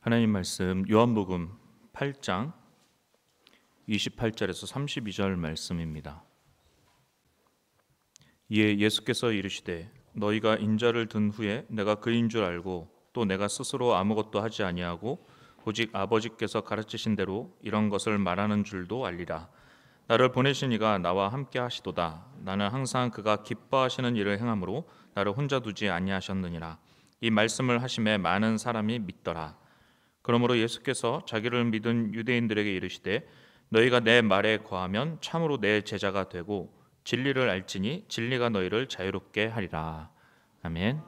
하나님 말씀 요한복음 8장 28절에서 32절 말씀입니다. 이에 예수께서 이르시되 너희가 인자를 든 후에 내가 그인 줄 알고 또 내가 스스로 아무것도 하지 아니하고 오직 아버지께서 가르치신 대로 이런 것을 말하는 줄도 알리라. 나를 보내신 이가 나와 함께 하시도다. 나는 항상 그가 기뻐하시는 일을 행함으로 나를 혼자 두지 아니하셨느니라. 이 말씀을 하심에 많은 사람이 믿더라. 그러므로 예수께서 자기를 믿은 유대인들에게 이르시되 너희가 내 말에 거하면 참으로 내 제자가 되고 진리를 알지니 진리가 너희를 자유롭게 하리라. 아멘.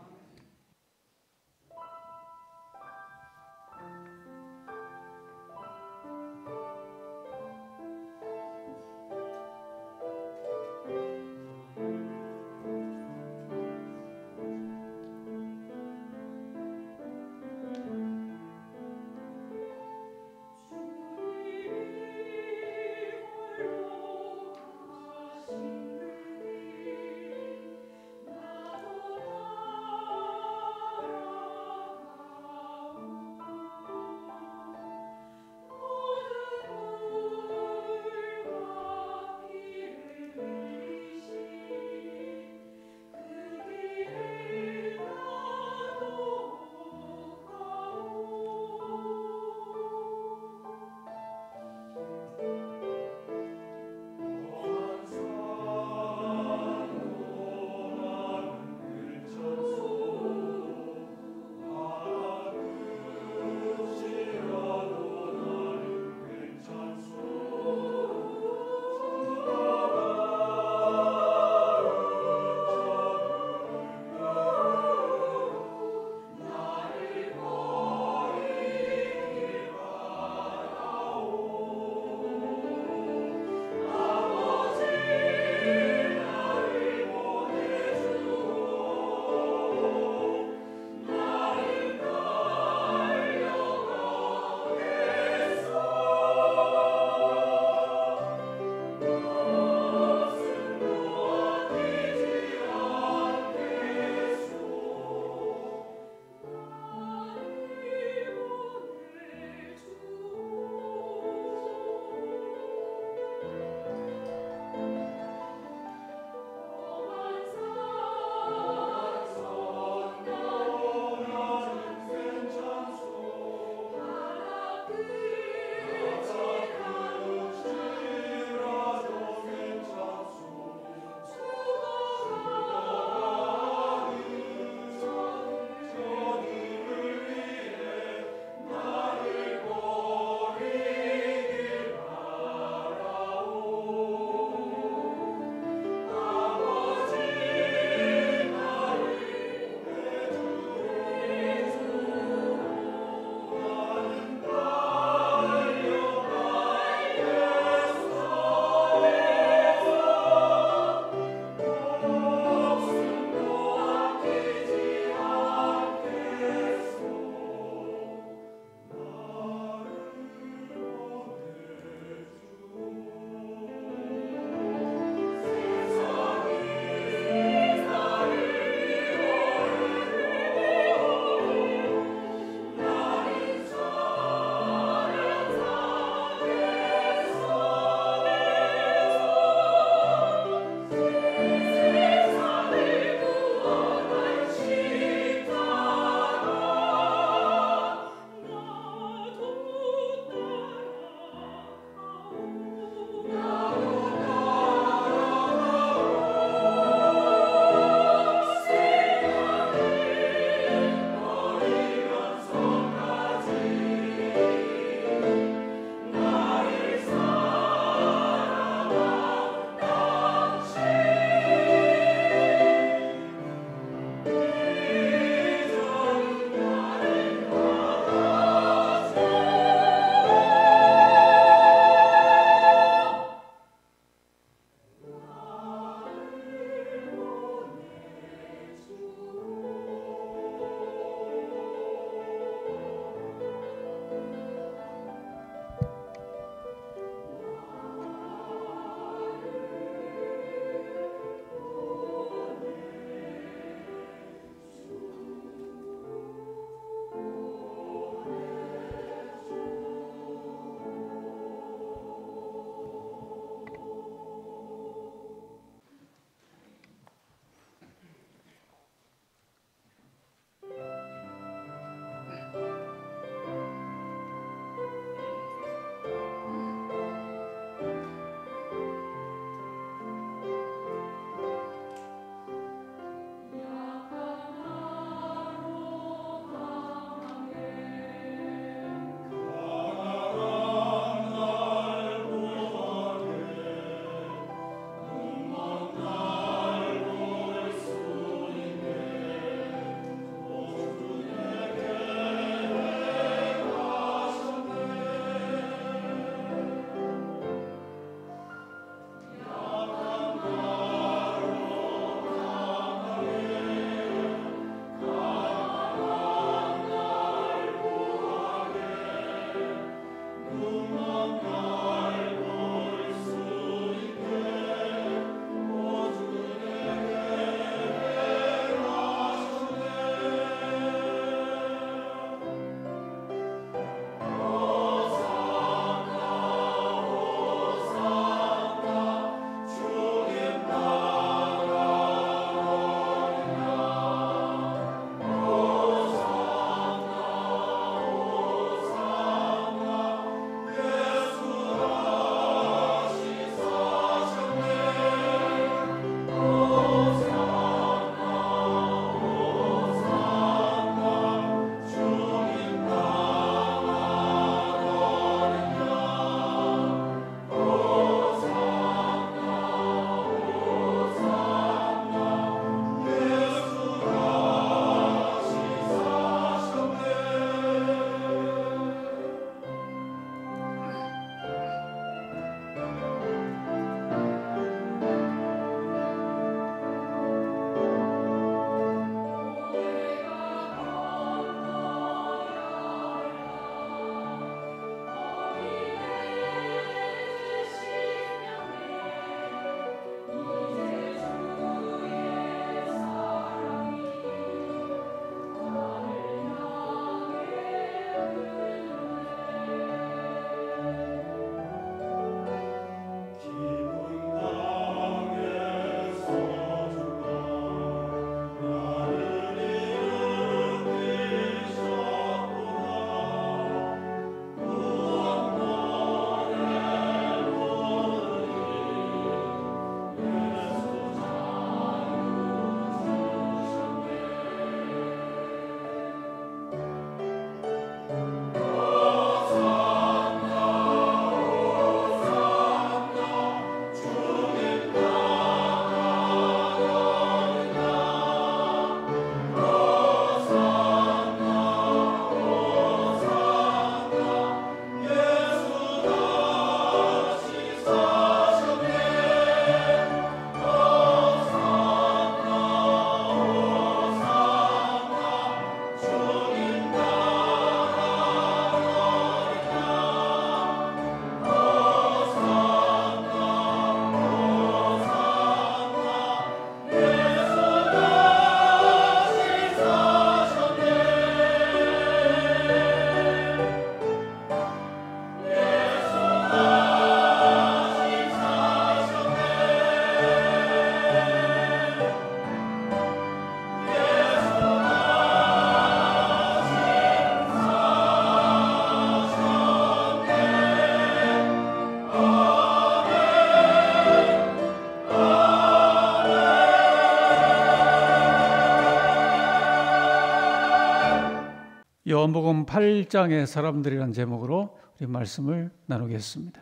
요한복음 8장의 사람들이라는 제목으로 우리 말씀을 나누겠습니다.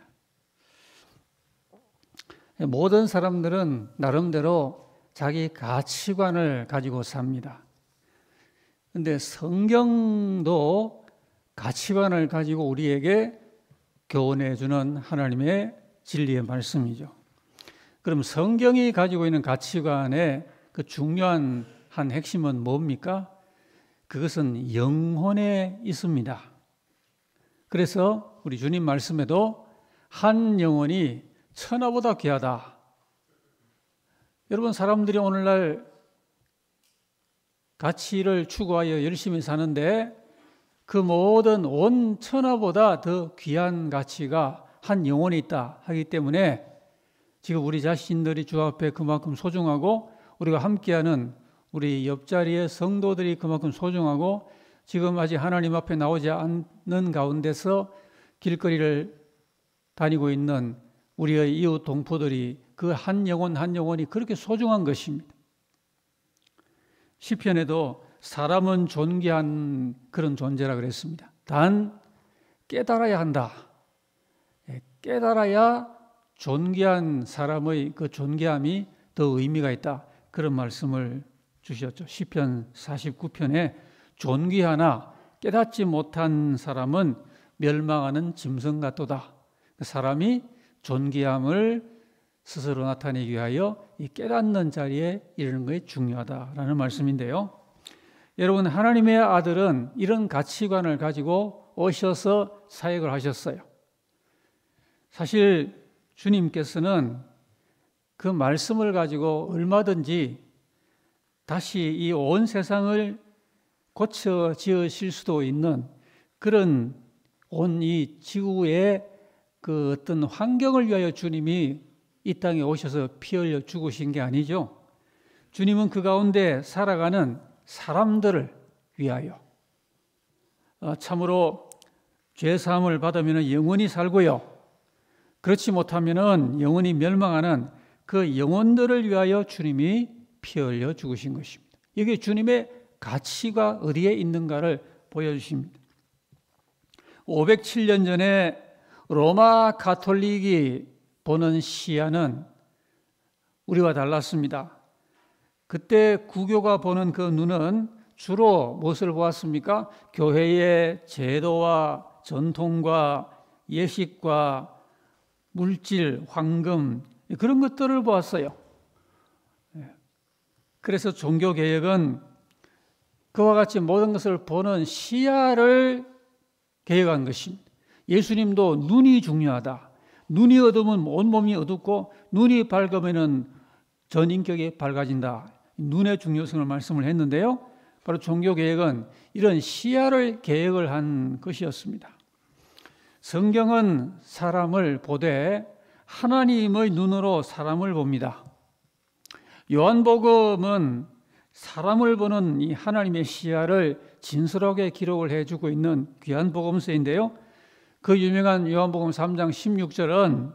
모든 사람들은 나름대로 자기 가치관을 가지고 삽니다. 그런데 성경도 가치관을 가지고 우리에게 교훈해 주는 하나님의 진리의 말씀이죠. 그럼 성경이 가지고 있는 가치관의 그 중요한 한 핵심은 뭡니까? 그것은 영혼에 있습니다. 그래서 우리 주님 말씀에도 한 영혼이 천하보다 귀하다. 여러분, 사람들이 오늘날 가치를 추구하여 열심히 사는데 그 모든 온 천하보다 더 귀한 가치가 한 영혼에 있다 하기 때문에 지금 우리 자신들이 주 앞에 그만큼 소중하고 우리가 함께하는 우리 옆자리의 성도들이 그만큼 소중하고 지금 아직 하나님 앞에 나오지 않는 가운데서 길거리를 다니고 있는 우리의 이웃 동포들이 그 한 영혼 한 영혼이 그렇게 소중한 것입니다. 시편에도 사람은 존귀한 그런 존재라 그랬습니다. 단 깨달아야 한다. 깨달아야 존귀한 사람의 그 존귀함이 더 의미가 있다. 그런 말씀을 주셨죠. 시편 49편에 존귀하나 깨닫지 못한 사람은 멸망하는 짐승 같도다. 사람이 존귀함을 스스로 나타내기 위하여 이 깨닫는 자리에 이르는 것이 중요하다라는 말씀인데요. 여러분, 하나님의 아들은 이런 가치관을 가지고 오셔서 사역을 하셨어요. 사실 주님께서는 그 말씀을 가지고 얼마든지 다시 이 온 세상을 고쳐 지으실 수도 있는 그런 온 이 지구의 그 어떤 환경을 위하여 주님이 이 땅에 오셔서 피 흘려 죽으신 게 아니죠. 주님은 그 가운데 살아가는 사람들을 위하여 참으로 죄사함을 받으면 영원히 살고요. 그렇지 못하면 영원히 멸망하는 그 영혼들을 위하여 주님이 피 흘려 죽으신 것입니다. 이게 주님의 가치가 어디에 있는가를 보여주십니다. 507년 전에 로마 가톨릭이 보는 시야는 우리와 달랐습니다. 그때 구교가 보는 그 눈은 주로 무엇을 보았습니까? 교회의 제도와 전통과 예식과 물질, 황금 그런 것들을 보았어요. 그래서 종교개혁은 그와 같이 모든 것을 보는 시야를 개혁한 것입니다. 예수님도 눈이 중요하다. 눈이 어두우면 온몸이 어둡고 눈이 밝으면 전 인격이 밝아진다. 눈의 중요성을 말씀을 했는데요. 바로 종교개혁은 이런 시야를 개혁을 한 것이었습니다. 성경은 사람을 보되 하나님의 눈으로 사람을 봅니다. 요한복음은 사람을 보는 이 하나님의 시야를 진솔하게 기록을 해주고 있는 귀한 복음서인데요. 그 유명한 요한복음 3장 16절은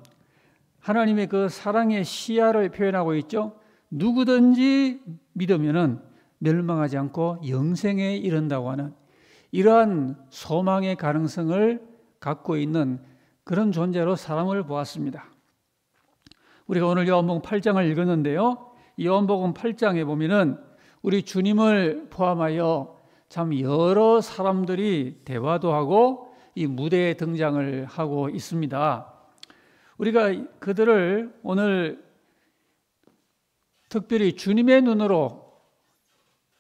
하나님의 그 사랑의 시야를 표현하고 있죠. 누구든지 믿으면은 멸망하지 않고 영생에 이른다고 하는 이러한 소망의 가능성을 갖고 있는 그런 존재로 사람을 보았습니다. 우리가 오늘 요한복음 8장을 읽었는데요. 요한복음 8장에 보면은 우리 주님을 포함하여 참 여러 사람들이 대화도 하고 이 무대에 등장을 하고 있습니다. 우리가 그들을 오늘 특별히 주님의 눈으로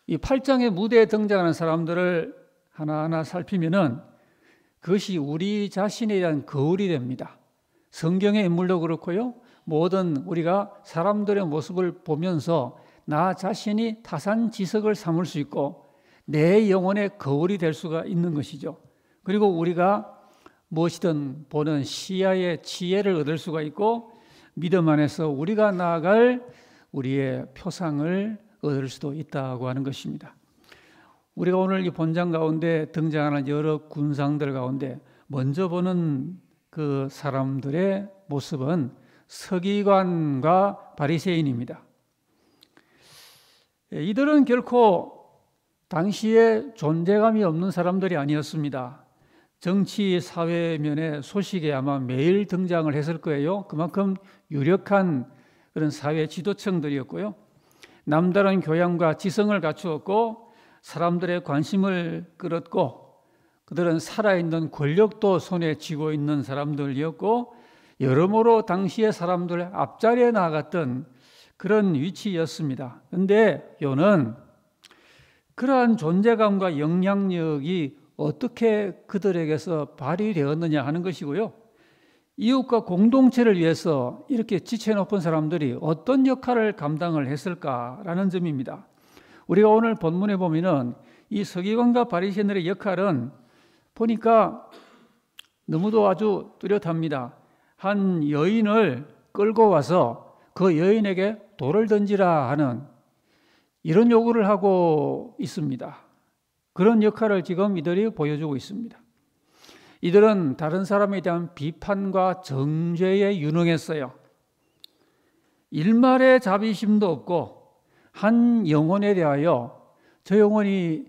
이 8장의 무대에 등장하는 사람들을 하나하나 살피면은 그것이 우리 자신에 대한 거울이 됩니다. 성경의 인물도 그렇고요. 모든 우리가 사람들의 모습을 보면서 나 자신이 타산지석을 삼을 수 있고 내 영혼의 거울이 될 수가 있는 것이죠. 그리고 우리가 무엇이든 보는 시야의 지혜를 얻을 수가 있고 믿음 안에서 우리가 나아갈 우리의 표상을 얻을 수도 있다고 하는 것입니다. 우리가 오늘 이 본장 가운데 등장하는 여러 군상들 가운데 먼저 보는 그 사람들의 모습은 서기관과 바리새인입니다. 이들은 결코 당시에 존재감이 없는 사람들이 아니었습니다. 정치 사회면의 소식에 아마 매일 등장을 했을 거예요. 그만큼 유력한 그런 사회 지도층들이었고요. 남다른 교양과 지성을 갖추었고 사람들의 관심을 끌었고 그들은 살아있는 권력도 손에 쥐고 있는 사람들이었고 여러모로 당시의 사람들 앞자리에 나갔던 그런 위치였습니다. 그런데 요는 그러한 존재감과 영향력이 어떻게 그들에게서 발휘되었느냐 하는 것이고요. 이웃과 공동체를 위해서 이렇게 지체 높은 사람들이 어떤 역할을 감당을 했을까라는 점입니다. 우리가 오늘 본문에 보면은 이 서기관과 바리새인들의 역할은 보니까 너무도 아주 뚜렷합니다. 한 여인을 끌고 와서 그 여인에게 돌을 던지라 하는 이런 요구를 하고 있습니다. 그런 역할을 지금 이들이 보여주고 있습니다. 이들은 다른 사람에 대한 비판과 정죄에 유능했어요. 일말의 자비심도 없고 한 영혼에 대하여 저 영혼이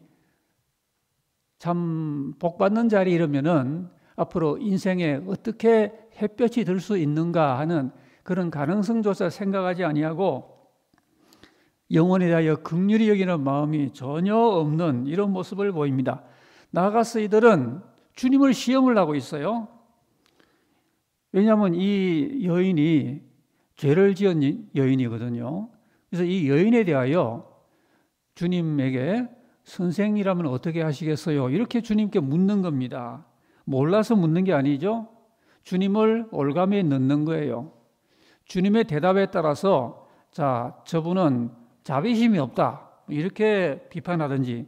참 복받는 자리에 이르면은 앞으로 인생에 어떻게 햇볕이 들 수 있는가 하는 그런 가능성조차 생각하지 아니하고 영혼에 대하여 긍휼히 여기는 마음이 전혀 없는 이런 모습을 보입니다. 나아가서 이들은 주님을 시험을 하고 있어요. 왜냐하면 이 여인이 죄를 지은 여인이거든요. 그래서 이 여인에 대하여 주님에게 선생이라면 어떻게 하시겠어요? 이렇게 주님께 묻는 겁니다. 몰라서 묻는 게 아니죠. 주님을 올가매에 넣는 거예요. 주님의 대답에 따라서 자, 저분은 자비심이 없다 이렇게 비판하든지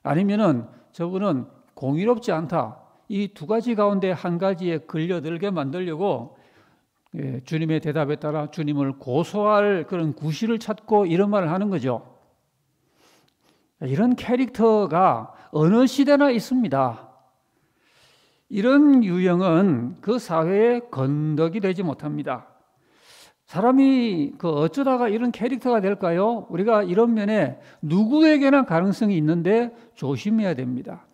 아니면은 저분은 공의롭지 않다 이 두 가지 가운데 한 가지에 걸려들게 만들려고 주님의 대답에 따라 주님을 고소할 그런 구실을 찾고 이런 말을 하는 거죠. 이런 캐릭터가 어느 시대나 있습니다. 이런 유형은 그 사회에 건덕이 되지 못합니다. 사람이 어쩌다가 이런 캐릭터가 될까요? 우리가 이런 면에 누구에게나 가능성이 있는데 조심해야 됩니다.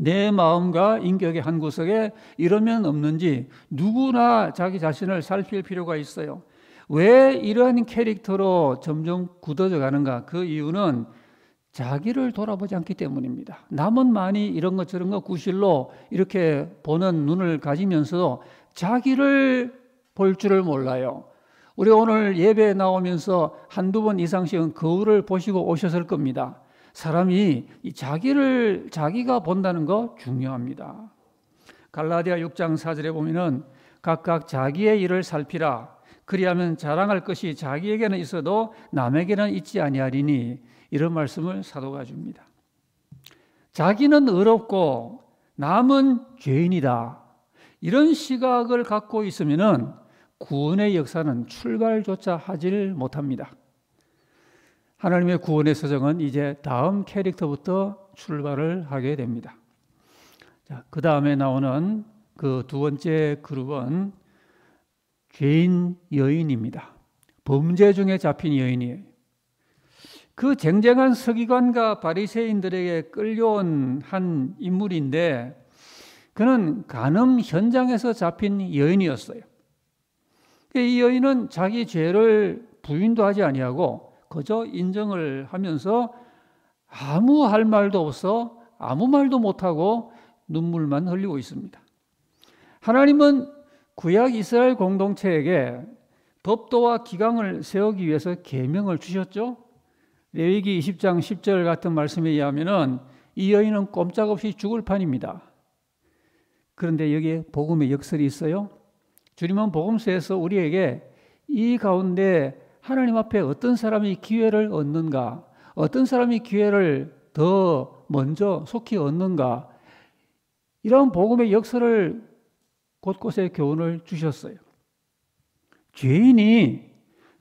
내 마음과 인격의 한 구석에 이런 면 없는지 누구나 자기 자신을 살필 필요가 있어요. 왜 이러한 캐릭터로 점점 굳어져 가는가? 그 이유는 자기를 돌아보지 않기 때문입니다. 남은 많이 이런 것 저런 것 구실로 이렇게 보는 눈을 가지면서도 자기를 볼 줄을 몰라요. 우리 오늘 예배에 나오면서 한두 번 이상씩은 거울을 보시고 오셨을 겁니다. 사람이 자기가 본다는 거 중요합니다. 갈라디아 6장 4절에 보면은 각각 자기의 일을 살피라. 그리하면 자랑할 것이 자기에게는 있어도 남에게는 있지 아니하리니 이런 말씀을 사도가 줍니다. 자기는 의롭고 남은 죄인이다. 이런 시각을 갖고 있으면은 구원의 역사는 출발조차 하질 못합니다. 하나님의 구원의 서정은 이제 다음 캐릭터부터 출발을 하게 됩니다. 자, 그 다음에 나오는 그 두 번째 그룹은 죄인 여인입니다. 범죄 중에 잡힌 여인이에요. 그 쟁쟁한 서기관과 바리새인들에게 끌려온 한 인물인데 그는 간음 현장에서 잡힌 여인이었어요. 이 여인은 자기 죄를 부인도 하지 아니하고 그저 인정을 하면서 아무 할 말도 없어 아무 말도 못하고 눈물만 흘리고 있습니다. 하나님은 구약 이스라엘 공동체에게 법도와 기강을 세우기 위해서 계명을 주셨죠. 레위기 20장 10절 같은 말씀에 의하면 이 여인은 꼼짝없이 죽을 판입니다. 그런데 여기에 복음의 역설이 있어요. 주님은 복음서에서 우리에게 이 가운데 하나님 앞에 어떤 사람이 기회를 얻는가, 어떤 사람이 기회를 더 먼저 속히 얻는가, 이런 복음의 역설을 곳곳에 교훈을 주셨어요. 죄인이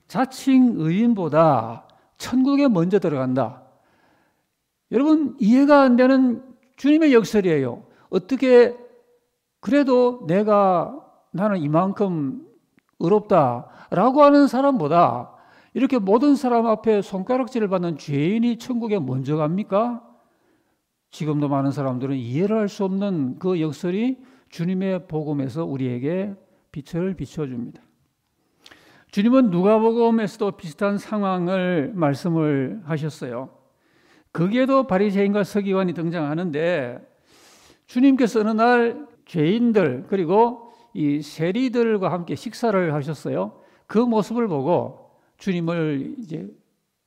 자칭 의인보다 천국에 먼저 들어간다. 여러분, 이해가 안 되는 주님의 역설이에요. 어떻게 그래도 나는 이만큼 의롭다라고 하는 사람보다 이렇게 모든 사람 앞에 손가락질을 받는 죄인이 천국에 먼저 갑니까? 지금도 많은 사람들은 이해를 할 수 없는 그 역설이 주님의 복음에서 우리에게 빛을 비춰줍니다. 주님은 누가복음에서도 비슷한 상황을 말씀을 하셨어요. 거기에도 바리새인과 서기관이 등장하는데 주님께서 어느 날 죄인들 그리고 이 세리들과 함께 식사를 하셨어요. 그 모습을 보고 주님을 이제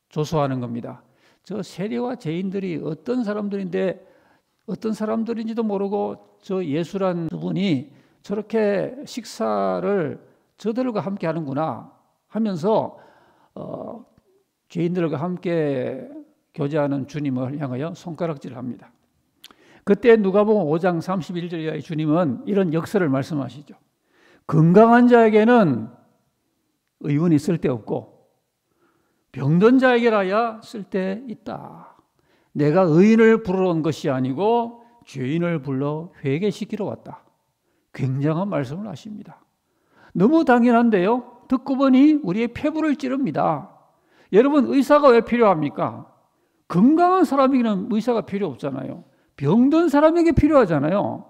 조소하는 겁니다. 저 세리와 죄인들이 어떤 사람들인데 어떤 사람들인지도 모르고 저 예수란 분이 저렇게 식사를 저들과 함께 하는구나 하면서 죄인들과 함께 교제하는 주님을 향하여 손가락질을 합니다. 그때 누가복음 5장 31절에 주님은 이런 역설을 말씀하시죠. 건강한 자에게는 의원이 쓸데없고 병든 자에게라야 쓸데있다. 내가 의인을 부르러 온 것이 아니고 죄인을 불러 회개시키러 왔다. 굉장한 말씀을 하십니다. 너무 당연한데요. 듣고 보니 우리의 폐부를 찌릅니다. 여러분, 의사가 왜 필요합니까? 건강한 사람에게는 의사가 필요 없잖아요. 병든 사람에게 필요하잖아요.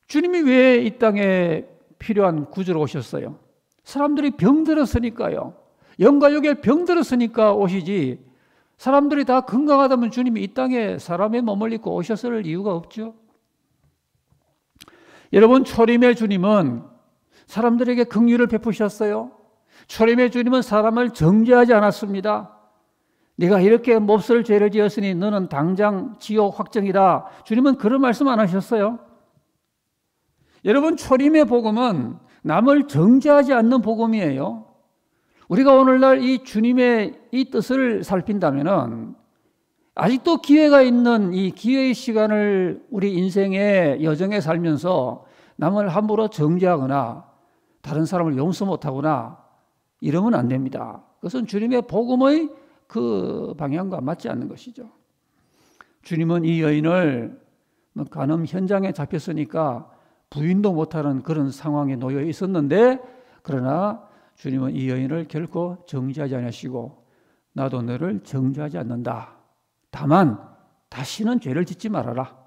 주님이 왜 이 땅에 필요한 구주로 오셨어요? 사람들이 병들었으니까요. 영과 육에 병들었으니까 오시지, 사람들이 다 건강하다면 주님이 이 땅에 사람의 몸을 입고 오셨을 이유가 없죠. 여러분, 초림의 주님은 사람들에게 긍휼을 베푸셨어요. 초림의 주님은 사람을 정죄하지 않았습니다. 네가 이렇게 몹쓸 죄를 지었으니 너는 당장 지옥 확정이다. 주님은 그런 말씀 안 하셨어요. 여러분, 초림의 복음은 남을 정죄하지 않는 복음이에요. 우리가 오늘날 이 주님의 이 뜻을 살핀다면은 아직도 기회가 있는 이 기회의 시간을 우리 인생의 여정에 살면서 남을 함부로 정죄하거나 다른 사람을 용서 못하거나 이러면 안 됩니다. 그것은 주님의 복음의 그 방향과 맞지 않는 것이죠. 주님은 이 여인을 간음 현장에 잡혔으니까 부인도 못하는 그런 상황에 놓여 있었는데, 그러나 주님은 이 여인을 결코 정죄하지 않으시고 나도 너를 정죄하지 않는다. 다만 다시는 죄를 짓지 말아라.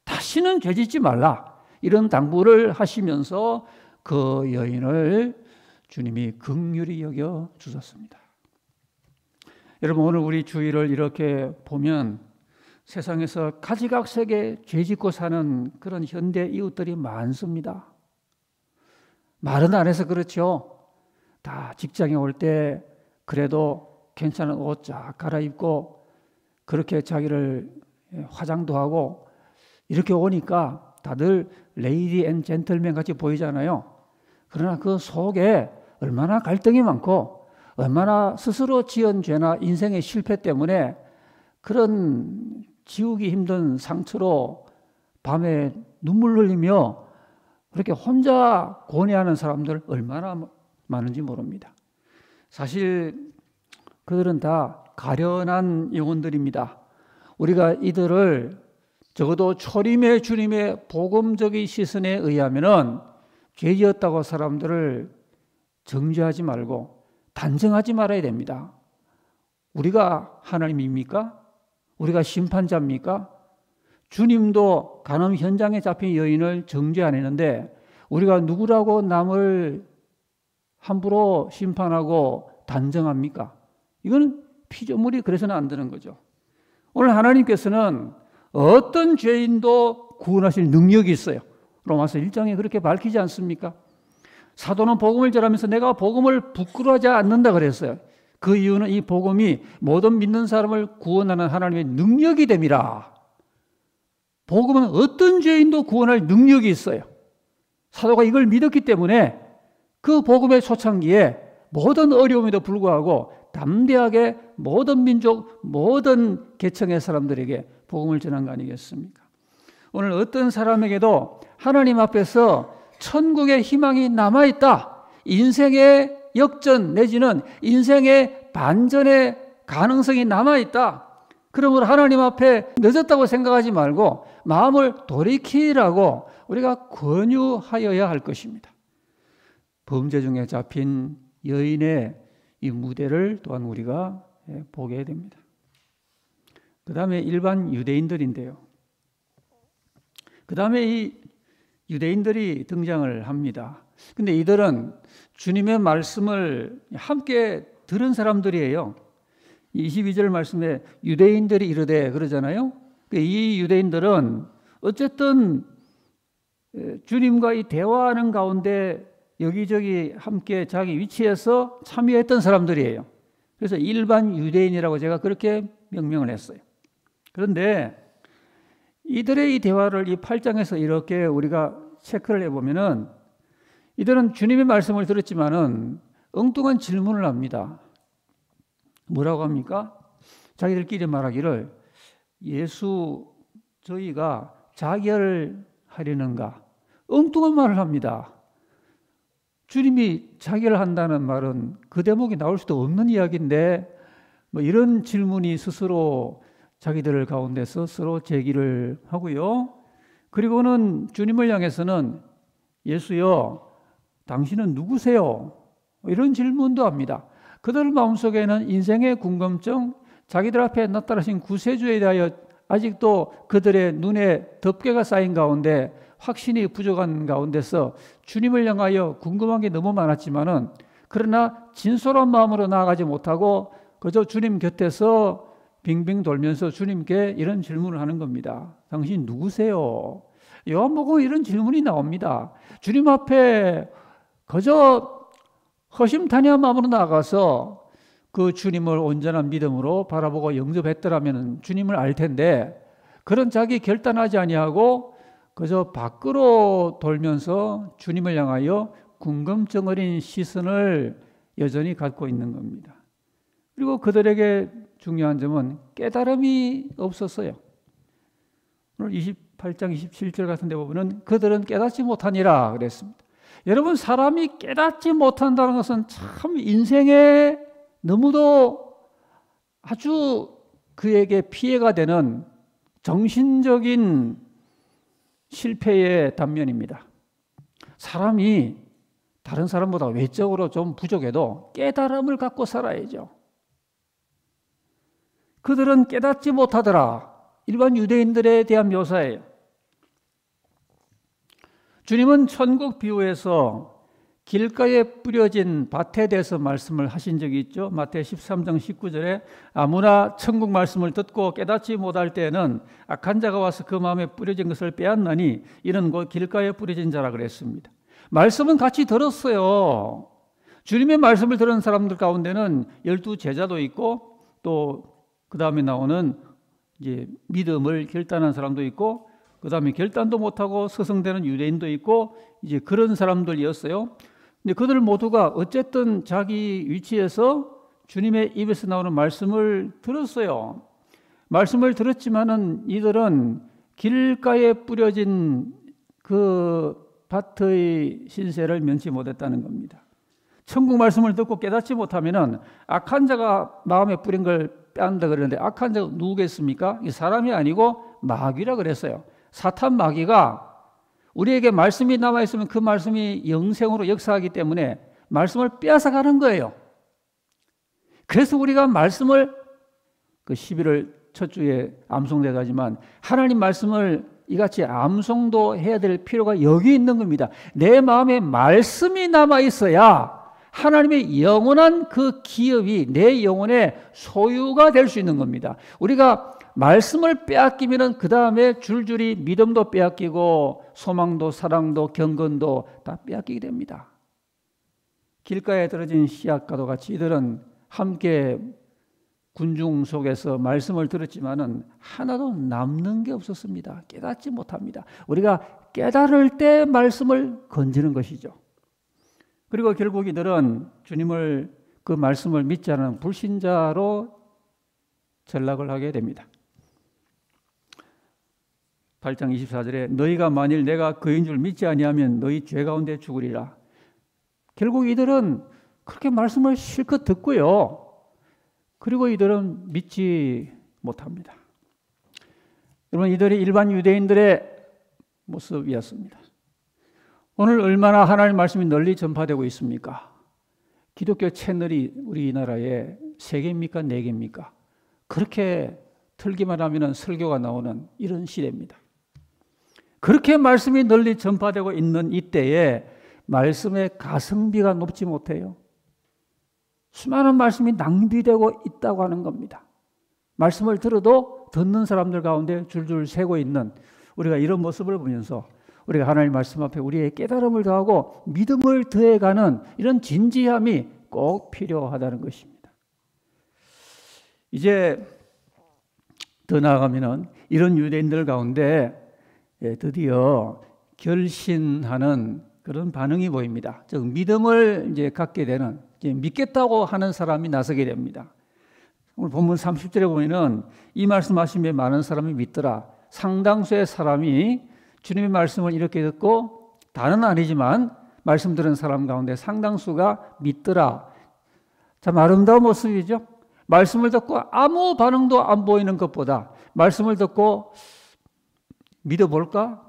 다시는 죄 짓지 말라. 이런 당부를 하시면서 그 여인을 주님이 긍휼히 여겨 주셨습니다. 여러분, 오늘 우리 주위를 이렇게 보면 세상에서 가지각색의 죄 짓고 사는 그런 현대 이웃들이 많습니다. 말은 안 해서 그렇죠. 다 직장에 올 때 그래도 괜찮은 옷 쫙 갈아입고 그렇게 자기를 화장도 하고 이렇게 오니까 다들 레이디 앤 젠틀맨 같이 보이잖아요. 그러나 그 속에 얼마나 갈등이 많고 얼마나 스스로 지은 죄나 인생의 실패 때문에 그런 지우기 힘든 상처로 밤에 눈물 흘리며 그렇게 혼자 고뇌하는 사람들 얼마나 많은지 모릅니다. 사실 그들은 다 가련한 영혼들입니다. 우리가 이들을 적어도 초림의 주님의 복음적인 시선에 의하면은 죄지었다고 사람들을 정죄하지 말고 단정하지 말아야 됩니다. 우리가 하나님입니까? 우리가 심판자입니까? 주님도 간음 현장에 잡힌 여인을 정죄 안 했는데 우리가 누구라고 남을 함부로 심판하고 단정합니까? 이건 피조물이 그래서는 안 되는 거죠. 오늘 하나님께서는 어떤 죄인도 구원하실 능력이 있어요. 로마서 1장에 그렇게 밝히지 않습니까? 사도는 복음을 전하면서 내가 복음을 부끄러워하지 않는다 그랬어요. 그 이유는 이 복음이 모든 믿는 사람을 구원하는 하나님의 능력이 됨이라. 복음은 어떤 죄인도 구원할 능력이 있어요. 사도가 이걸 믿었기 때문에 그 복음의 초창기에 모든 어려움에도 불구하고 담대하게 모든 민족, 모든 계층의 사람들에게 복음을 전한 거 아니겠습니까? 오늘 어떤 사람에게도 하나님 앞에서 천국의 희망이 남아있다. 인생의 역전 내지는 인생의 반전의 가능성이 남아있다. 그러므로 하나님 앞에 늦었다고 생각하지 말고 마음을 돌이키라고 우리가 권유하여야 할 것입니다. 범죄 중에 잡힌 여인의 이 무대를 또한 우리가 보게 됩니다. 그 다음에 일반 유대인들인데요. 그 다음에 이 유대인들이 등장을 합니다. 근데 이들은 주님의 말씀을 함께 들은 사람들이에요. 22절 말씀에 유대인들이 이르되 그러잖아요. 이 유대인들은 어쨌든 주님과 이 대화하는 가운데 여기저기 함께 자기 위치에서 참여했던 사람들이에요. 그래서 일반 유대인이라고 제가 그렇게 명명을 했어요. 그런데 이들의 이 대화를 이 8장에서 이렇게 우리가 체크를 해보면은 이들은 주님의 말씀을 들었지만은 엉뚱한 질문을 합니다. 뭐라고 합니까? 자기들끼리 말하기를 예수 저희가 자결하려는가? 엉뚱한 말을 합니다. 주님이 자결한다는 말은 그 대목이 나올 수도 없는 이야기인데 뭐 이런 질문이 스스로 자기들 가운데서 서로 제기를 하고요. 그리고는 주님을 향해서는 예수여 당신은 누구세요? 이런 질문도 합니다. 그들 마음속에는 인생의 궁금증, 자기들 앞에 나타나신 구세주에 대하여 아직도 그들의 눈에 덮개가 쌓인 가운데 확신이 부족한 가운데서 주님을 향하여 궁금한 게 너무 많았지만은 그러나 진솔한 마음으로 나아가지 못하고 그저 주님 곁에서 빙빙 돌면서 주님께 이런 질문을 하는 겁니다. 당신 누구세요? 요한복음에 이런 질문이 나옵니다. 주님 앞에 그저 허심탄회한 마음으로 나아가서 그 주님을 온전한 믿음으로 바라보고 영접했더라면 주님을 알 텐데 그런 자기 결단하지 아니하고 그저 밖으로 돌면서 주님을 향하여 궁금증 어린 시선을 여전히 갖고 있는 겁니다. 그리고 그들에게 중요한 점은 깨달음이 없었어요. 오늘 28장 27절 같은 데 보면 그들은 깨닫지 못하니라 그랬습니다. 여러분 사람이 깨닫지 못한다는 것은 참 인생에 너무도 아주 그에게 피해가 되는 정신적인 실패의 단면입니다. 사람이 다른 사람보다 외적으로 좀 부족해도 깨달음을 갖고 살아야죠. 그들은 깨닫지 못하더라. 일반 유대인들에 대한 묘사예요. 주님은 천국 비유에서 길가에 뿌려진 밭에 대해서 말씀을 하신 적이 있죠. 마태 13장 19절에 아무나 천국 말씀을 듣고 깨닫지 못할 때에는 악한 자가 와서 그 마음에 뿌려진 것을 빼앗나니 이는 곧 길가에 뿌려진 자라 그랬습니다. 말씀은 같이 들었어요. 주님의 말씀을 들은 사람들 가운데는 12 제자도 있고 또 그 다음에 나오는 이제 믿음을 결단한 사람도 있고 그 다음에 결단도 못하고 서성대는 유대인도 있고 이제 그런 사람들이었어요. 근데 그들 모두가 어쨌든 자기 위치에서 주님의 입에서 나오는 말씀을 들었어요. 말씀을 들었지만은 이들은 길가에 뿌려진 그 밭의 신세를 면치 못했다는 겁니다. 천국 말씀을 듣고 깨닫지 못하면은 악한 자가 마음에 뿌린 걸 빼앗는다 그러는데 악한 자가 누구겠습니까? 이 사람이 아니고 마귀라 그랬어요. 사탄 마귀가 우리에게 말씀이 남아있으면 그 말씀이 영생으로 역사하기 때문에 말씀을 빼앗아가는 거예요. 그래서 우리가 말씀을 그 11월 첫 주에 암송되도 하지만 하나님 말씀을 이같이 암송도 해야 될 필요가 여기 있는 겁니다. 내 마음에 말씀이 남아있어야 하나님의 영원한 그 기업이 내 영혼의 소유가 될 수 있는 겁니다. 우리가 말씀을 빼앗기면은 그 다음에 줄줄이 믿음도 빼앗기고 소망도 사랑도 경건도 다 빼앗기게 됩니다. 길가에 떨어진 씨앗과도 같이 이들은 함께 군중 속에서 말씀을 들었지만은 하나도 남는 게 없었습니다. 깨닫지 못합니다. 우리가 깨달을 때 말씀을 건지는 것이죠. 그리고 결국 이들은 주님을 그 말씀을 믿지 않은 불신자로 전락을 하게 됩니다. 8장 24절에 너희가 만일 내가 그인 줄 믿지 아니하면 너희 죄 가운데 죽으리라. 결국 이들은 그렇게 말씀을 실컷 듣고요. 그리고 이들은 믿지 못합니다. 여러분 이들이 일반 유대인들의 모습이었습니다. 오늘 얼마나 하나님의 말씀이 널리 전파되고 있습니까? 기독교 채널이 우리나라에 3개입니까? 4개입니까? 그렇게 틀기만 하면 설교가 나오는 이런 시대입니다. 그렇게 말씀이 널리 전파되고 있는 이때에 말씀의 가성비가 높지 못해요. 수많은 말씀이 낭비되고 있다고 하는 겁니다. 말씀을 들어도 듣는 사람들 가운데 줄줄 새고 있는 우리가 이런 모습을 보면서 우리가 하나님 말씀 앞에 우리의 깨달음을 더하고 믿음을 더해가는 이런 진지함이 꼭 필요하다는 것입니다. 이제 더 나아가면은 이런 유대인들 가운데 드디어 결신하는 그런 반응이 보입니다. 즉 믿음을 이제 갖게 되는, 이제 믿겠다고 하는 사람이 나서게 됩니다. 오늘 본문 30절에 보면은 이 말씀하심에 많은 사람이 믿더라. 상당수의 사람이 주님의 말씀을 이렇게 듣고, 다는 아니지만 말씀 들은 사람 가운데 상당수가 믿더라. 참 아름다운 모습이죠. 말씀을 듣고 아무 반응도 안 보이는 것보다 말씀을 듣고 믿어볼까?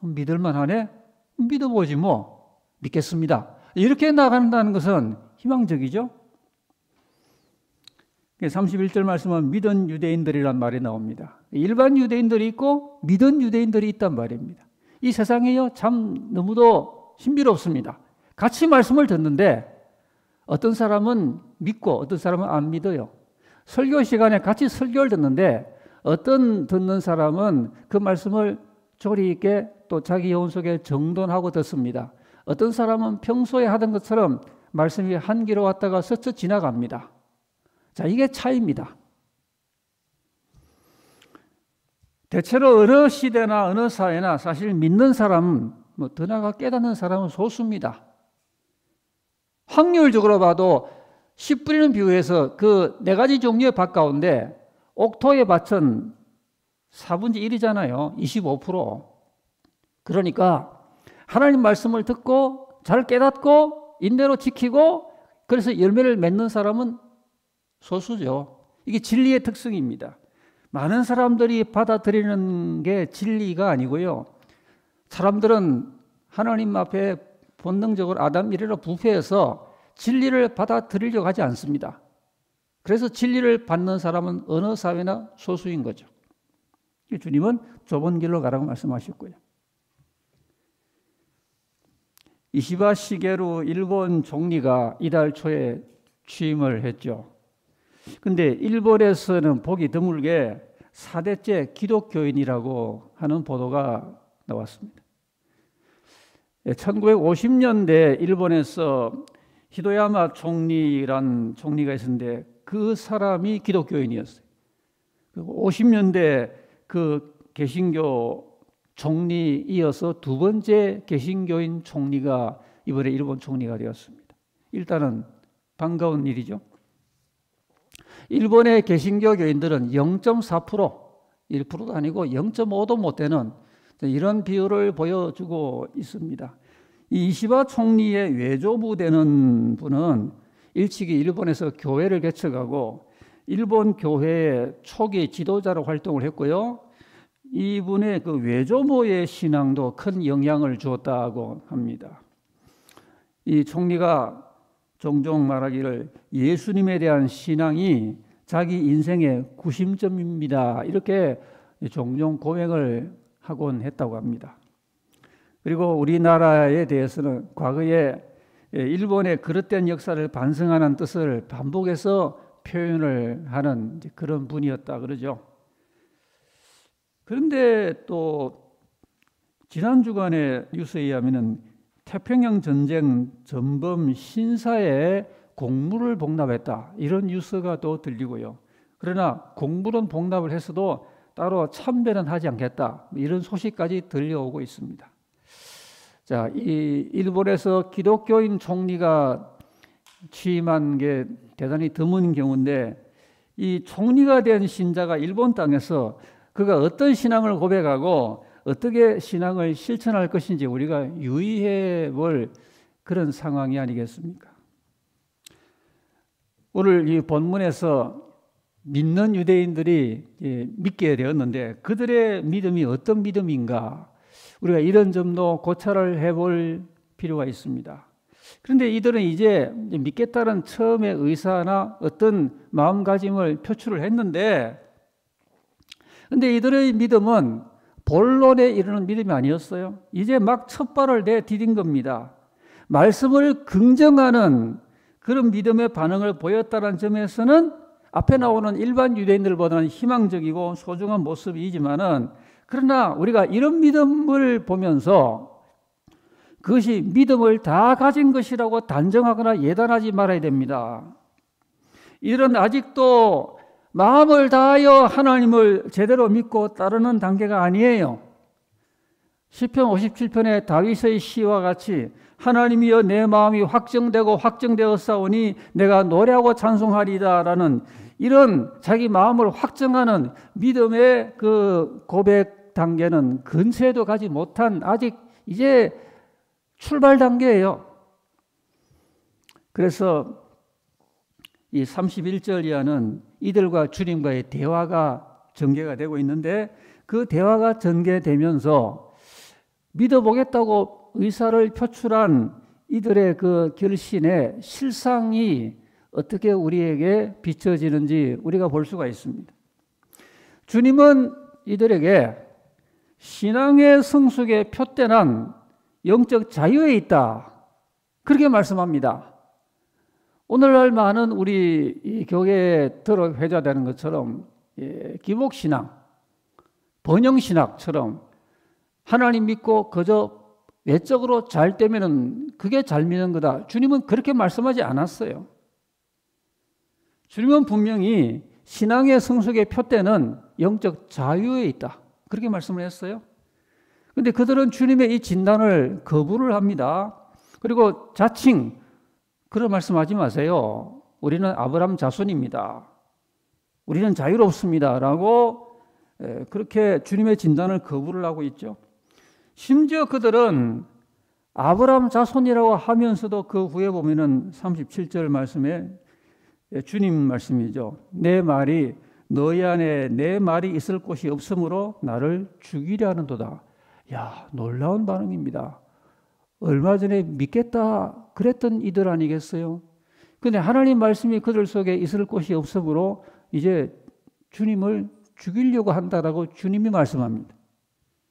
믿을만 하네? 믿어보지 뭐. 믿겠습니다. 이렇게 나간다는 것은 희망적이죠. 31절 말씀은 믿은 유대인들이란 말이 나옵니다. 일반 유대인들이 있고 믿은 유대인들이 있단 말입니다. 이 세상에요, 참 너무도 신비롭습니다. 같이 말씀을 듣는데 어떤 사람은 믿고 어떤 사람은 안 믿어요. 설교 시간에 같이 설교를 듣는데 어떤 듣는 사람은 그 말씀을 조리 있게 또 자기 영혼 속에 정돈하고 듣습니다. 어떤 사람은 평소에 하던 것처럼 말씀이 한 귀로 왔다가 스쳐 지나갑니다. 자, 이게 차이입니다. 대체로 어느 시대나 어느 사회나 사실 믿는 사람은 더 나아가 깨닫는 사람은 소수입니다. 확률적으로 봐도 씨 뿌리는 비유에서 그 4가지 종류의 밭 가운데 옥토의 밭은 4분의 1이잖아요. 25%. 그러니까 하나님 말씀을 듣고 잘 깨닫고 인내로 지키고 그래서 열매를 맺는 사람은 소수죠. 이게 진리의 특성입니다. 많은 사람들이 받아들이는 게 진리가 아니고요. 사람들은 하나님 앞에 본능적으로 아담 이래로 부패해서 진리를 받아들이려고 하지 않습니다. 그래서 진리를 받는 사람은 어느 사회나 소수인 거죠. 주님은 좁은 길로 가라고 말씀하셨고요. 이시바 시게루 일본 총리가 이달 초에 취임을 했죠. 근데 일본에서는 보기 드물게 4대째 기독교인이라고 하는 보도가 나왔습니다. 1950년대 일본에서 히도야마 총리란 총리가 있었는데 그 사람이 기독교인이었어요. 50년대 그 개신교 총리 이어서 2번째 개신교인 총리가 이번에 일본 총리가 되었습니다. 일단은 반가운 일이죠. 일본의 개신교 교인들은 0.4%, 1%도 아니고 0.5도 못 되는 이런 비율을 보여주고 있습니다. 이 이시바 총리의 외조부 되는 분은 일찍이 일본에서 교회를 개척하고 일본 교회의 초기 지도자로 활동을 했고요. 이분의 그 외조모의 신앙도 큰 영향을 주었다고 합니다. 이 총리가 종종 말하기를 예수님에 대한 신앙이 자기 인생의 구심점입니다. 이렇게 종종 고백을 하곤 했다고 합니다. 그리고 우리나라에 대해서는 과거에 일본의 그릇된 역사를 반성하는 뜻을 반복해서 표현을 하는 그런 분이었다 그러죠. 그런데 또 지난 주간의 뉴스에 의하면 태평양 전쟁 전범 신사에 공물을 복납했다 이런 뉴스가 또 들리고요. 그러나 공물은 복납을 했어도 따로 참배는 하지 않겠다 이런 소식까지 들려오고 있습니다. 자, 이 일본에서 기독교인 총리가 취임한 게 대단히 드문 경우인데 이 총리가 된 신자가 일본 땅에서 그가 어떤 신앙을 고백하고 어떻게 신앙을 실천할 것인지 우리가 유의해 볼 그런 상황이 아니겠습니까? 오늘 이 본문에서 믿는 유대인들이 믿게 되었는데 그들의 믿음이 어떤 믿음인가? 우리가 이런 점도 고찰을 해볼 필요가 있습니다. 그런데 이들은 이제 믿겠다는 처음의 의사나 어떤 마음가짐을 표출을 했는데, 근데 이들의 믿음은 본론에 이르는 믿음이 아니었어요. 이제 막 첫 발을 내디딘 겁니다. 말씀을 긍정하는 그런 믿음의 반응을 보였다는 점에서는 앞에 나오는 일반 유대인들보다는 희망적이고 소중한 모습이지만은, 그러나 우리가 이런 믿음을 보면서 그것이 믿음을 다 가진 것이라고 단정하거나 예단하지 말아야 됩니다. 이들은 아직도 마음을 다하여 하나님을 제대로 믿고 따르는 단계가 아니에요. 시편 57편의 다윗의 시와 같이 하나님이여 내 마음이 확정되고 확정되었사오니 내가 노래하고 찬송하리다라는 이런 자기 마음을 확정하는 믿음의 그 고백 단계는 근세도 가지 못한 아직 이제 출발 단계예요. 그래서 이 31절 이하는 이들과 주님과의 대화가 전개가 되고 있는데, 그 대화가 전개되면서 믿어보겠다고 의사를 표출한 이들의 그 결신의 실상이 어떻게 우리에게 비춰지는지 우리가 볼 수가 있습니다. 주님은 이들에게 신앙의 성숙에 표대한 영적 자유에 있다, 그렇게 말씀합니다. 오늘날 많은 우리 이 교회에 들어 회자되는 것처럼 기복신앙, 번영신학처럼 하나님 믿고 그저 외적으로 잘 되면은 그게 잘 믿는 거다, 주님은 그렇게 말씀하지 않았어요. 주님은 분명히 신앙의 성숙의 표대는 영적 자유에 있다, 그렇게 말씀을 했어요. 그런데 그들은 주님의 이 진단을 거부를 합니다. 그리고 자칭 그런 말씀하지 마세요. 우리는 아브라함 자손입니다. 우리는 자유롭습니다. 라고 그렇게 주님의 진단을 거부를 하고 있죠. 심지어 그들은 아브라함 자손이라고 하면서도 그 후에 보면은 37절 말씀에 주님 말씀이죠. 내 말이 너희 안에 내 말이 있을 곳이 없으므로 나를 죽이려 하는도다. 야, 놀라운 반응입니다. 얼마 전에 믿겠다 그랬던 이들 아니겠어요? 그런데 하나님 말씀이 그들 속에 있을 곳이 없으므로 이제 주님을 죽이려고 한다라고 주님이 말씀합니다.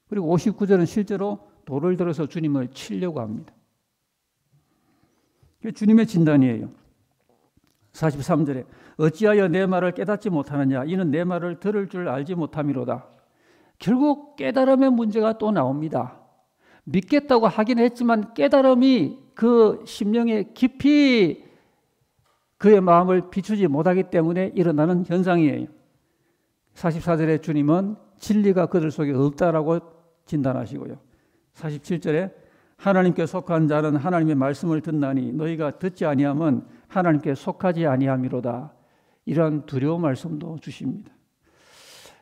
그리고 59절은 실제로 돌을 들어서 주님을 치려고 합니다. 그게 주님의 진단이에요. 43절에 어찌하여 내 말을 깨닫지 못하느냐, 이는 내 말을 들을 줄 알지 못함이로다. 결국 깨달음의 문제가 또 나옵니다. 믿겠다고 하긴 했지만 깨달음이 그 심령에 깊이 그의 마음을 비추지 못하기 때문에 일어나는 현상이에요. 44절에 주님은 진리가 그들 속에 없다라고 진단하시고요. 47절에 하나님께 속한 자는 하나님의 말씀을 듣나니 너희가 듣지 아니하면 하나님께 속하지 아니함이로다. 이러한 두려운 말씀도 주십니다.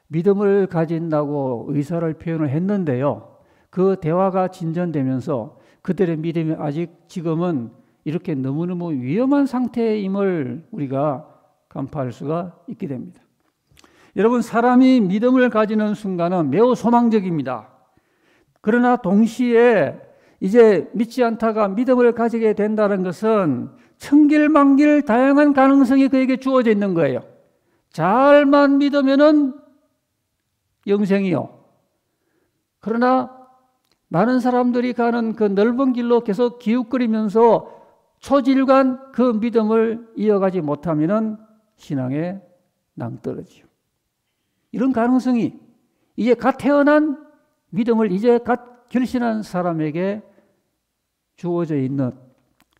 믿음을 가진다고 의사를 표현을 했는데요, 그 대화가 진전되면서 그들의 믿음이 아직 지금은 이렇게 너무너무 위험한 상태임을 우리가 간파할 수가 있게 됩니다. 여러분, 사람이 믿음을 가지는 순간은 매우 소망적입니다. 그러나 동시에 이제 믿지 않다가 믿음을 가지게 된다는 것은 천길만길 다양한 가능성이 그에게 주어져 있는 거예요. 잘만 믿으면은 영생이요. 그러나 많은 사람들이 가는 그 넓은 길로 계속 기웃거리면서 초질관 그 믿음을 이어가지 못하면은 신앙에 낭떠러지요. 이런 가능성이 이제 갓 태어난 믿음을 이제 갓 결신한 사람에게 주어져 있는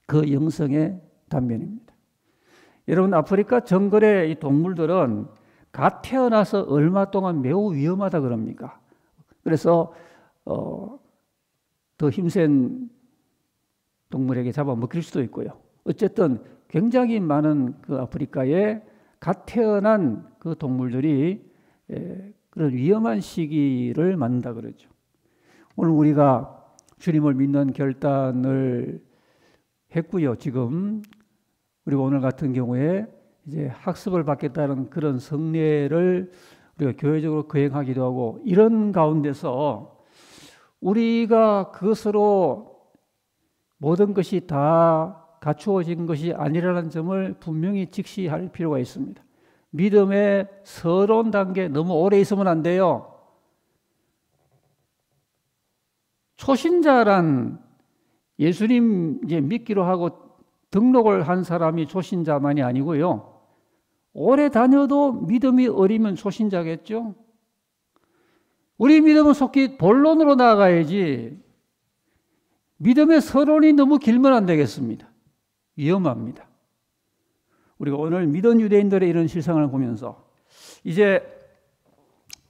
그 영성의 단면입니다. 여러분, 아프리카 정글의 이 동물들은 갓 태어나서 얼마 동안 매우 위험하다 그럽니까? 그래서 더 힘센 동물에게 잡아먹힐 수도 있고요. 어쨌든 굉장히 많은 그 아프리카에 갓 태어난 그 동물들이 그런 위험한 시기를 만난다 그러죠. 오늘 우리가 주님을 믿는 결단을 했고요. 지금 우리가 오늘 같은 경우에 이제 학습을 받겠다는 그런 성례를 우리가 교회적으로 거행하기도 하고, 이런 가운데서 우리가 그것으로 모든 것이 다 갖추어진 것이 아니라는 점을 분명히 직시할 필요가 있습니다. 믿음의 서론 단계 너무 오래 있으면 안 돼요. 초신자란 예수님 이제 믿기로 하고 등록을 한 사람이 초신자만이 아니고요. 오래 다녀도 믿음이 어리면 초신자겠죠. 우리 믿음은 속히 본론으로 나아가야지 믿음의 서론이 너무 길면 안 되겠습니다. 위험합니다. 우리가 오늘 믿은 유대인들의 이런 실상을 보면서 이제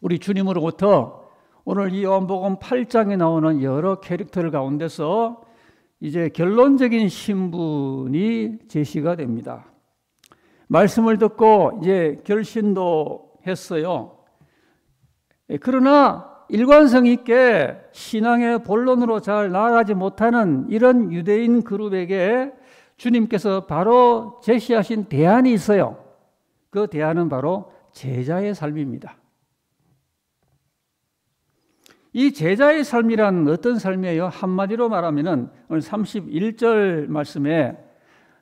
우리 주님으로부터 오늘 이 요한복음 8장에 나오는 여러 캐릭터들 가운데서 이제 결론적인 신분이 제시가 됩니다. 말씀을 듣고 이제 결신도 했어요. 그러나 일관성 있게 신앙의 본론으로 잘 나아가지 못하는 이런 유대인 그룹에게 주님께서 바로 제시하신 대안이 있어요. 그 대안은 바로 제자의 삶입니다. 이 제자의 삶이란 어떤 삶이에요? 한마디로 말하면 오늘 31절 말씀에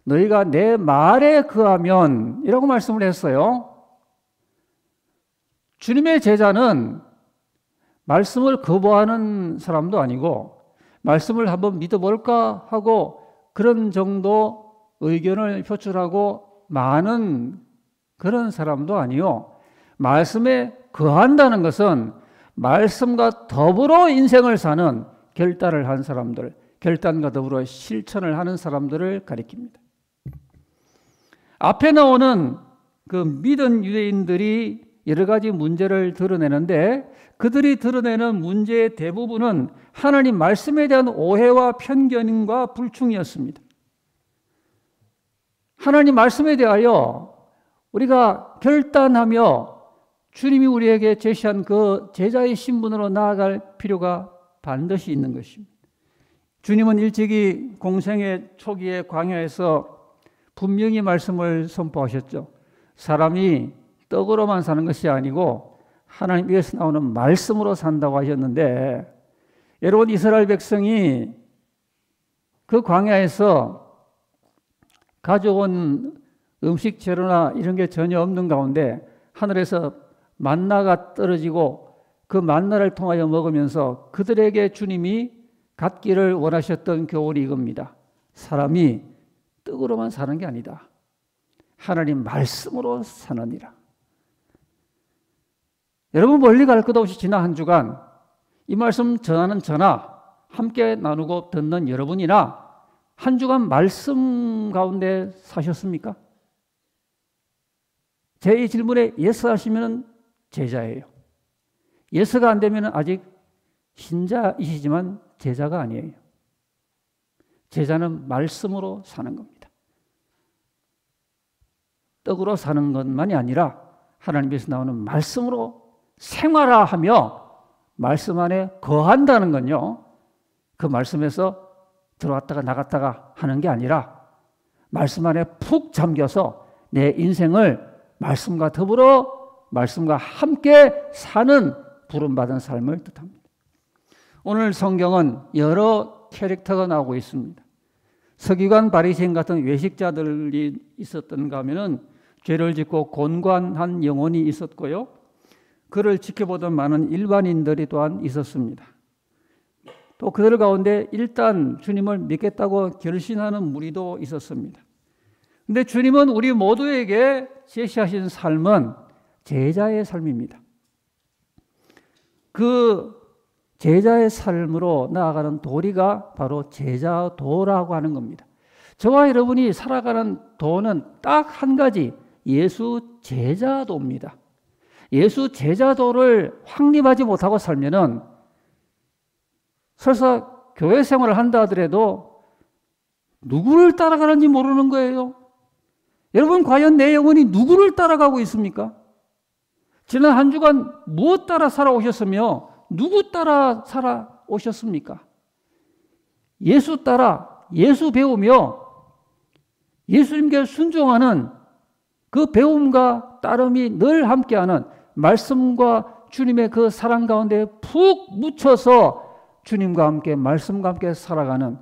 너희가 내 말에 거하면 이라고 말씀을 했어요. 주님의 제자는 말씀을 거부하는 사람도 아니고 말씀을 한번 믿어볼까 하고 그런 정도 의견을 표출하고 많은 그런 사람도 아니요. 말씀에 거한다는 것은 말씀과 더불어 인생을 사는 결단을 한 사람들, 결단과 더불어 실천을 하는 사람들을 가리킵니다. 앞에 나오는 그 믿은 유대인들이 여러 가지 문제를 드러내는데 그들이 드러내는 문제의 대부분은 하나님 말씀에 대한 오해와 편견과 불충이었습니다. 하나님 말씀에 대하여 우리가 결단하며 주님이 우리에게 제시한 그 제자의 신분으로 나아갈 필요가 반드시 있는 것입니다. 주님은 일찍이 공생의 초기에 광야에서 분명히 말씀을 선포하셨죠. 사람이 떡으로만 사는 것이 아니고 하나님 위에서 나오는 말씀으로 산다고 하셨는데 여러분 이스라엘 백성이 그 광야에서 가져온 음식 재료나 이런 게 전혀 없는 가운데 하늘에서 만나가 떨어지고 그 만나를 통하여 먹으면서 그들에게 주님이 갖기를 원하셨던 교훈이 이겁니다. 사람이 떡으로만 사는 게 아니다. 하나님 말씀으로 사느니라. 여러분 멀리 갈 것 없이 지난 한 주간 이 말씀 전하는 저나 함께 나누고 듣는 여러분이나 한 주간 말씀 가운데 사셨습니까? 제 이 질문에 예스 하시면 제자예요. 예스가 안 되면 아직 신자이시지만 제자가 아니에요. 제자는 말씀으로 사는 겁니다. 떡으로 사는 것만이 아니라 하나님께서 나오는 말씀으로 생활하며 말씀 안에 거한다는 건요. 그 말씀에서 들어왔다가 나갔다가 하는 게 아니라 말씀 안에 푹 잠겨서 내 인생을 말씀과 더불어 말씀과 함께 사는 부름받은 삶을 뜻합니다. 오늘 성경은 여러 캐릭터가 나오고 있습니다. 서기관 바리새인 같은 외식자들이 있었던가 하면은 죄를 짓고 곤관한 영혼이 있었고요. 그를 지켜보던 많은 일반인들이 또한 있었습니다. 또 그들 가운데 일단 주님을 믿겠다고 결심하는 무리도 있었습니다. 그런데 주님은 우리 모두에게 제시하신 삶은 제자의 삶입니다. 그 제자의 삶으로 나아가는 도리가 바로 제자도라고 하는 겁니다. 저와 여러분이 살아가는 도는 딱 한 가지, 예수 제자도입니다. 예수 제자도를 확립하지 못하고 살면은 설사 교회 생활을 한다 하더라도 누구를 따라가는지 모르는 거예요. 여러분 과연 내 영혼이 누구를 따라가고 있습니까? 지난 한 주간 무엇 따라 살아오셨으며 누구 따라 살아오셨습니까? 예수 따라 예수 배우며 예수님께 순종하는 그 배움과 따름이 늘 함께하는 말씀과 주님의 그 사랑 가운데 푹 묻혀서 주님과 함께 말씀과 함께 살아가는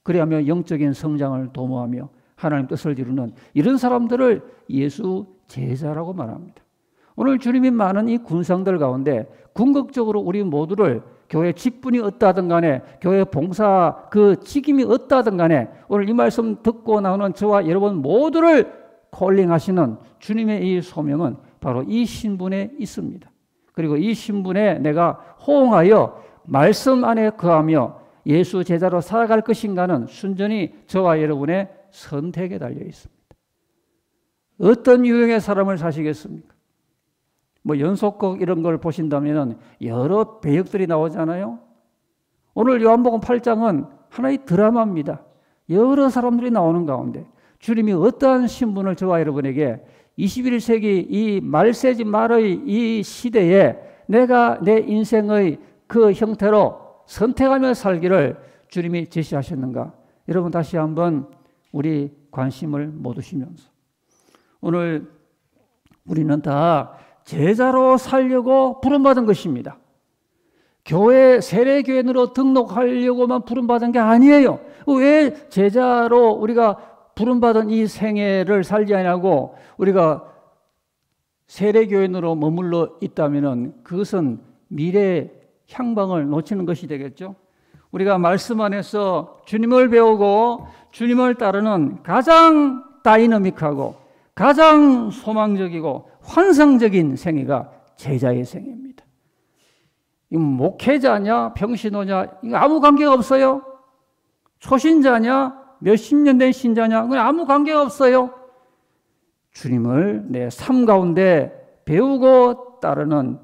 그리하며 영적인 성장을 도모하며 하나님 뜻을 이루는 이런 사람들을 예수 제자라고 말합니다. 오늘 주님이 많은 이 군상들 가운데 궁극적으로 우리 모두를 교회 직분이 어떠하든 간에 교회 봉사 그 직임이 어떠하든 간에 오늘 이 말씀 듣고 나오는 저와 여러분 모두를 콜링하시는 주님의 이 소명은 바로 이 신분에 있습니다. 그리고 이 신분에 내가 호응하여 말씀 안에 거하며 예수 제자로 살아갈 것인가는 순전히 저와 여러분의 선택에 달려 있습니다. 어떤 유형의 사람을 사시겠습니까? 뭐 연속극 이런 걸 보신다면 여러 배역들이 나오잖아요. 오늘 요한복음 8장은 하나의 드라마입니다. 여러 사람들이 나오는 가운데 주님이 어떠한 신분을 저와 여러분에게 21세기 이 말세지 말의 이 시대에 내가 내 인생의 그 형태로 선택하며 살기를 주님이 제시하셨는가? 여러분 다시 한번 우리 관심을 모두시면서 오늘 우리는 다 제자로 살려고 부름받은 것입니다. 교회 세례교인으로 등록하려고만 부름받은 게 아니에요. 왜 제자로 우리가 부름받은 이 생애를 살지 않냐고 우리가 세례교인으로 머물러 있다면 그것은 미래의 향방을 놓치는 것이 되겠죠. 우리가 말씀 안에서 주님을 배우고 주님을 따르는 가장 다이너믹하고 가장 소망적이고 환상적인 생애가 제자의 생애입니다. 이건 목회자냐 평신호냐 이거 아무 관계가 없어요. 초신자냐 몇십 년 된 신자냐 그건 아무 관계가 없어요. 주님을 내 삶 가운데 배우고 따르는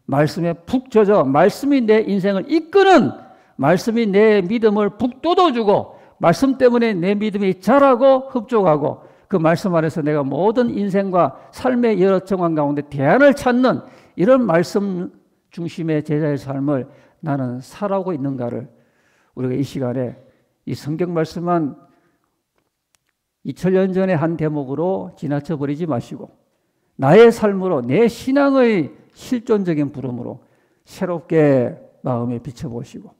말씀에 푹 젖어 말씀이 내 인생을 이끄는 말씀이 내 믿음을 북돋워주고 말씀 때문에 내 믿음이 자라고 흡족하고 그 말씀 안에서 내가 모든 인생과 삶의 여러 정황 가운데 대안을 찾는 이런 말씀 중심의 제자의 삶을 나는 살아오고 있는가를 우리가 이 시간에 이 성경 말씀만 2000년 전의 한 대목으로 지나쳐 버리지 마시고 나의 삶으로 내 신앙의 실존적인 부름으로 새롭게 마음에 비춰보시고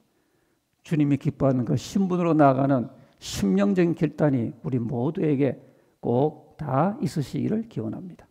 주님이 기뻐하는 그 신분으로 나아가는 심령적인 결단이 우리 모두에게 꼭 다 있으시기를 기원합니다.